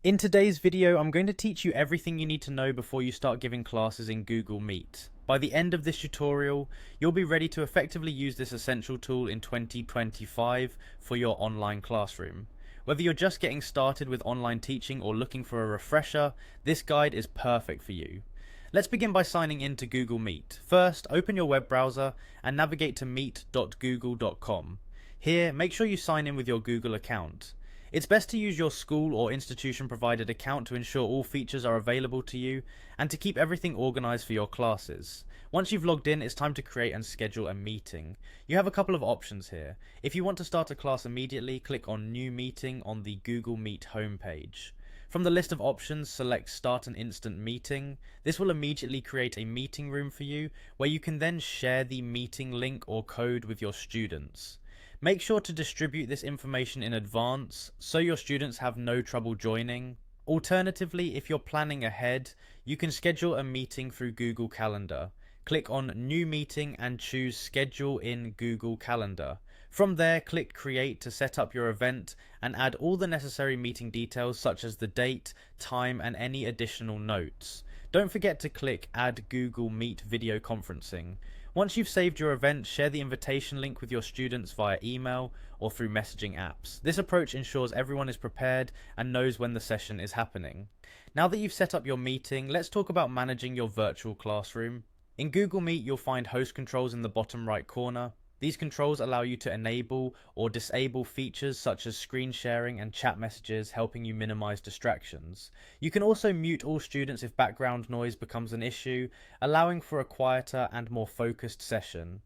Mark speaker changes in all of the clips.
Speaker 1: In today's video, I'm going to teach you everything you need to know before you start giving classes in Google Meet. By the end of this tutorial, you'll be ready to effectively use this essential tool in 2025 for your online classroom. Whether you're just getting started with online teaching or looking for a refresher, this guide is perfect for you. Let's begin by signing in to Google Meet. First, open your web browser and navigate to meet.google.com. Here, make sure you sign in with your Google account. It's best to use your school or institution provided account to ensure all features are available to you and to keep everything organized for your classes. Once you've logged in, it's time to create and schedule a meeting. You have a couple of options here. If you want to start a class immediately, click on New Meeting on the Google Meet homepage. From the list of options, select Start an Instant Meeting. This will immediately create a meeting room for you where you can then share the meeting link or code with your students. Make sure to distribute this information in advance so your students have no trouble joining. Alternatively, if you're planning ahead, you can schedule a meeting through Google Calendar. Click on New Meeting and choose Schedule in Google Calendar. From there, click Create to set up your event and add all the necessary meeting details such as the date, time, and any additional notes. Don't forget to click Add Google Meet Video Conferencing. Once you've saved your event, share the invitation link with your students via email or through messaging apps. This approach ensures everyone is prepared and knows when the session is happening. Now that you've set up your meeting, let's talk about managing your virtual classroom. In Google Meet, you'll find host controls in the bottom right corner. These controls allow you to enable or disable features such as screen sharing and chat messages, helping you minimize distractions. You can also mute all students if background noise becomes an issue, allowing for a quieter and more focused session.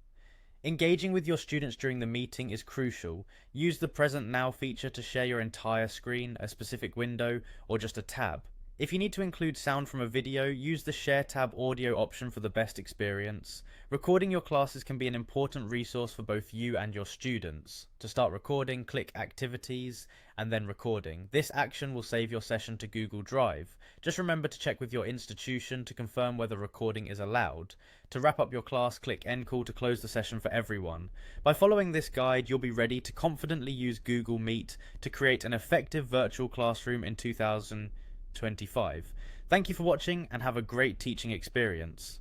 Speaker 1: Engaging with your students during the meeting is crucial. Use the Present Now feature to share your entire screen, a specific window, or just a tab. If you need to include sound from a video, use the Share tab audio option for the best experience. Recording your classes can be an important resource for both you and your students. To start recording, click Activities and then Recording. This action will save your session to Google Drive. Just remember to check with your institution to confirm whether recording is allowed. To wrap up your class, click End Call to close the session for everyone. By following this guide, you'll be ready to confidently use Google Meet to create an effective virtual classroom in 2025. Thank you for watching and have a great teaching experience.